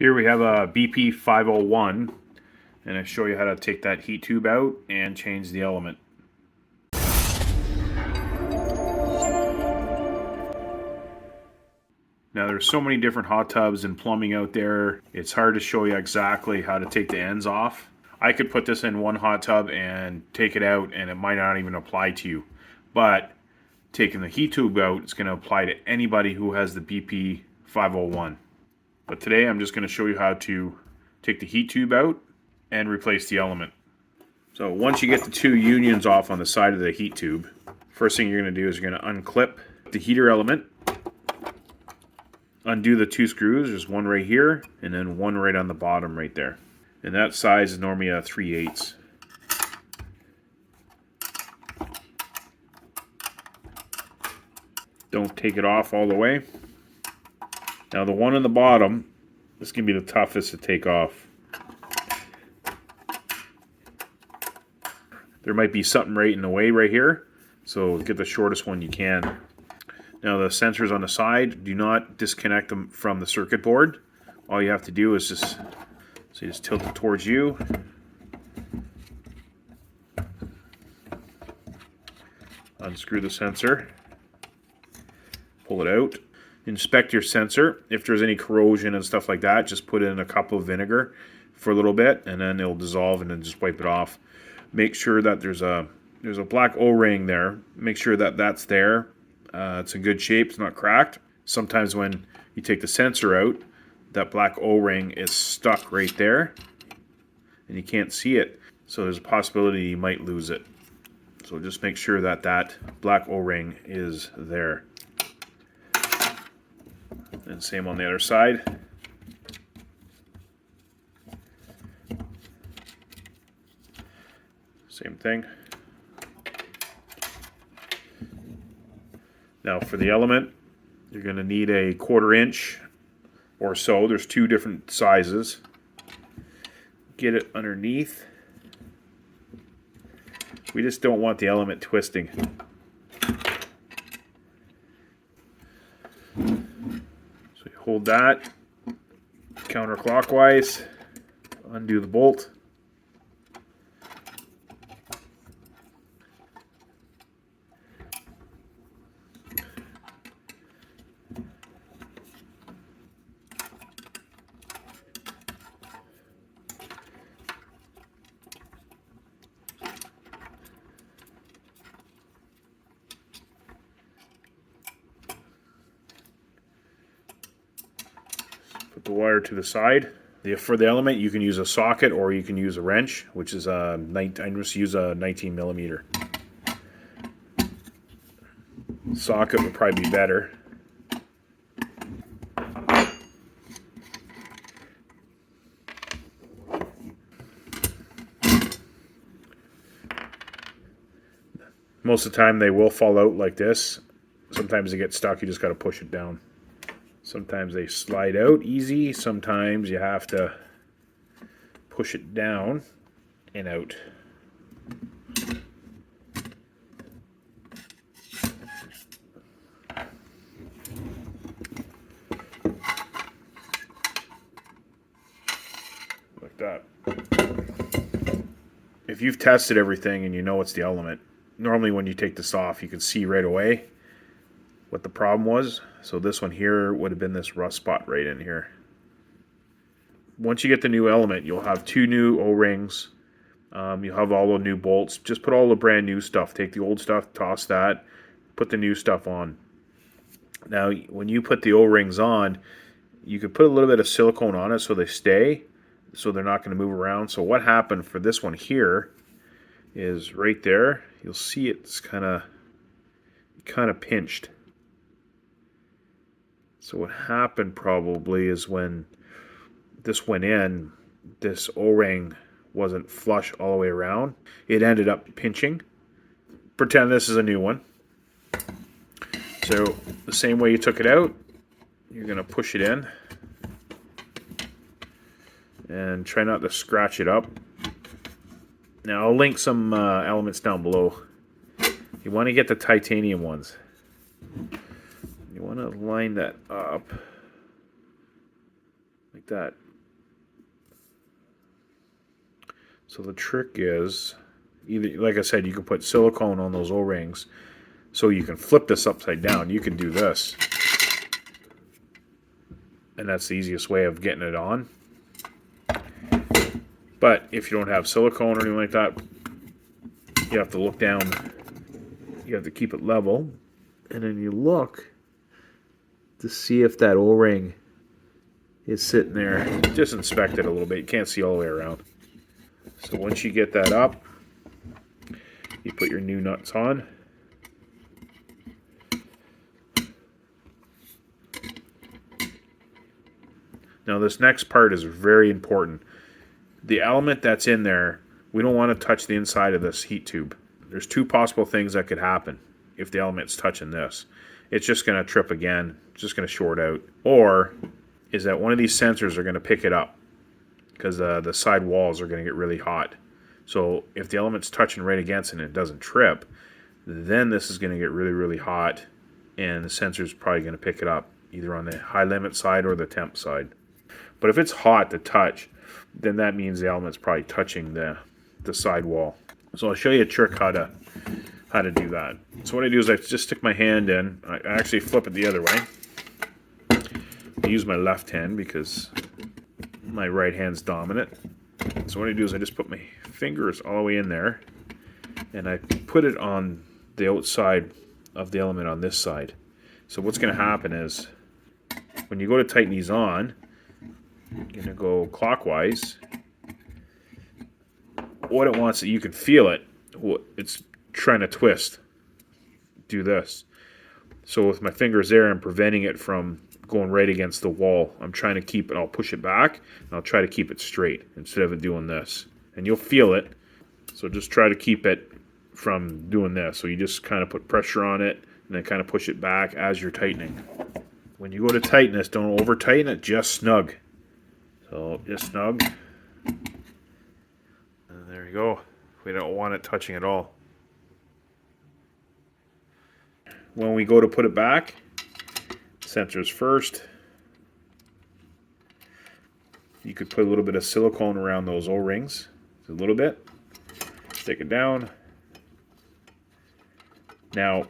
Here we have a BP501, and I show you how to take that heat tube out and change the element. Now there's so many different hot tubs and plumbing out there, it's hard to show you exactly how to take the ends off. I could put this in one hot tub and take it out and it might not even apply to you. But taking the heat tube out, it's going to apply to anybody who has the BP501. But today I'm just going to show you how to take the heat tube out and replace the element. So once you get the two unions off on the side of the heat tube, first thing you're going to do is you're going to unclip the heater element, undo the two screws. There's one right here and then one right on the bottom right there. And that size is normally a 3/8. Don't take it off all the way. Now the one on the bottom, this can be the toughest to take off. There might be something right in the way right here, so get the shortest one you can. Now the sensors on the side, do not disconnect them from the circuit board. All you have to do is just tilt it towards you. Unscrew the sensor. Pull it out. Inspect your sensor. If there's any corrosion and stuff like that, just put in a cup of vinegar for a little bit and then it'll dissolve, and then just wipe it off. Make sure that there's a black O-ring there. Make sure that that's there. It's in good shape. It's not cracked. Sometimes when you take the sensor out, that black O-ring is stuck right there and you can't see it. So there's a possibility you might lose it. So just make sure that that black O-ring is there. And same on the other side. Same thing. Now for the element, you're going to need a 1/4 inch or so. There's two different sizes. Get it underneath. We just don't want the element twisting. So you hold that counterclockwise, undo the bolt. Put the wire to the side. For the element, you can use a socket or you can use a wrench, which is I just use a 19 millimeter. Socket would probably be better. Most of the time they will fall out like this. Sometimes they get stuck, you just got to push it down. Sometimes they slide out easy, sometimes you have to push it down and out. Like that. If you've tested everything and you know it's the element, normally when you take this off you can see right away what the problem was. So this one here would have been this rust spot right in here. Once you get the new element, you'll have two new O-rings. You'll have all the new bolts. Just put all the brand new stuff. Take the old stuff, toss that, put the new stuff on. Now, when you put the O-rings on, you could put a little bit of silicone on it so they stay, so they're not going to move around. So what happened for this one here is right there. You'll see it's kind of pinched. So what happened probably is when this went in, this O-ring wasn't flush all the way around. It ended up pinching. Pretend this is a new one. So the same way you took it out, you're going to push it in. And try not to scratch it up. Now I'll link some elements down below. You want to get the titanium ones. You want to line that up like that. So the trick is, either, like I said, you can put silicone on those O-rings so you can flip this upside down. You can do this. And that's the easiest way of getting it on. But if you don't have silicone or anything like that, you have to look down. You have to keep it level. And then you look to see if that O-ring is sitting there. Just inspect it a little bit. You can't see all the way around. So once you get that up, you put your new nuts on. Now this next part is very important. The element that's in there, we don't want to touch the inside of this heat tube. There's two possible things that could happen if the element's touching this. It's just going to trip again. It's just going to short out. Or is that one of these sensors are going to pick it up because the side walls are going to get really hot. So if the element's touching right against it and it doesn't trip, then this is going to get really, really hot, and the sensor's probably going to pick it up either on the high limit side or the temp side. But if it's hot to touch, then that means the element's probably touching the side wall. So I'll show you a trick how to do that. So what I do is I just stick my hand in. I actually flip it the other way. I use my left hand because my right hand's dominant. So what I do is I just put my fingers all the way in there, and I put it on the outside of the element on this side. So what's going to happen is when you go to tighten these on, you're going to go clockwise. What it wants, you can feel it. It's trying to twist. Do this. So with my fingers there, I'm preventing it from going right against the wall. I'm trying to keep it. I'll push it back, and I'll try to keep it straight instead of it doing this. And you'll feel it. So just try to keep it from doing this. So you just kind of put pressure on it, and then kind of push it back as you're tightening. When you go to tighten this, don't over tighten it, just snug. So just snug. And there you go. We don't want it touching at all. When we go to put it back, sensors first. You could put a little bit of silicone around those O-rings. A little bit. Stick it down. Now,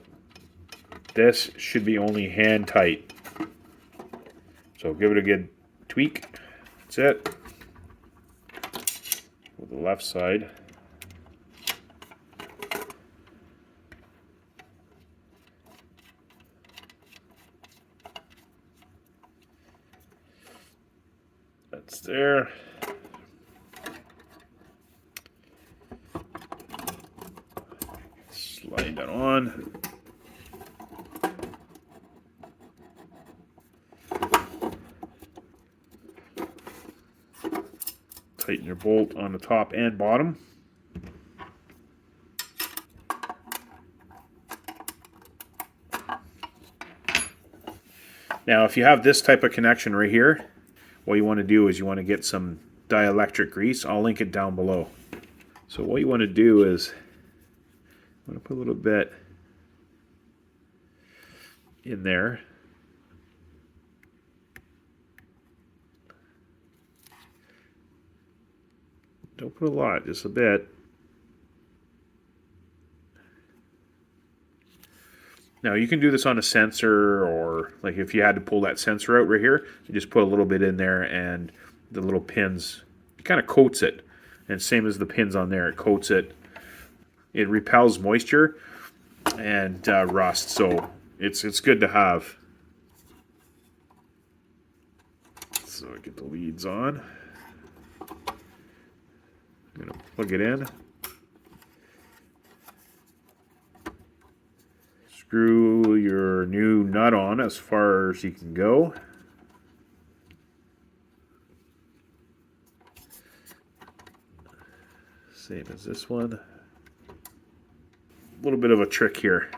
this should be only hand tight. So give it a good tweak. That's it. With the left side. That's there. Slide that on. Tighten your bolt on the top and bottom. Now, if you have this type of connection right here, what you want to do is you want to get some dielectric grease. I'll link it down below. So what you want to do is I'm going to put a little bit in there. Don't put a lot, just a bit. Now you can do this on a sensor, or like if you had to pull that sensor out right here, you just put a little bit in there, and the little pins, it kind of coats it. And same as the pins on there, it coats it. It repels moisture and rust, so it's good to have. So I get the leads on. I'm going to plug it in. Screw your new nut on as far as you can go. Same as this one. A little bit of a trick here.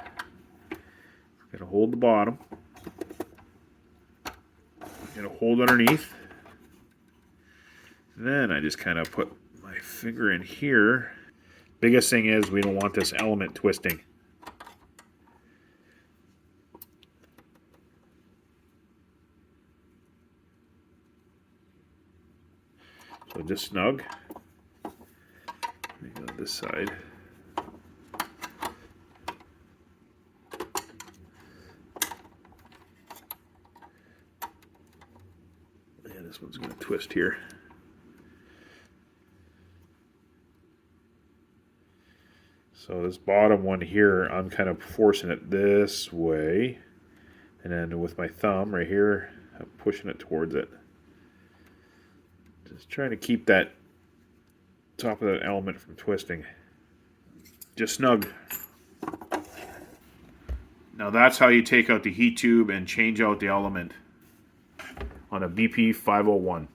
Going to hold the bottom. Going to hold underneath. Then I just kind of put my finger in here. Biggest thing is we don't want this element twisting. So just snug. this side. And this one's going to twist here. So this bottom one here, I'm kind of forcing it this way. And then with my thumb right here, I'm pushing it towards it. Just trying to keep that top of that element from twisting. Just snug. Now that's how you take out the heat tube and change out the element on a BP501.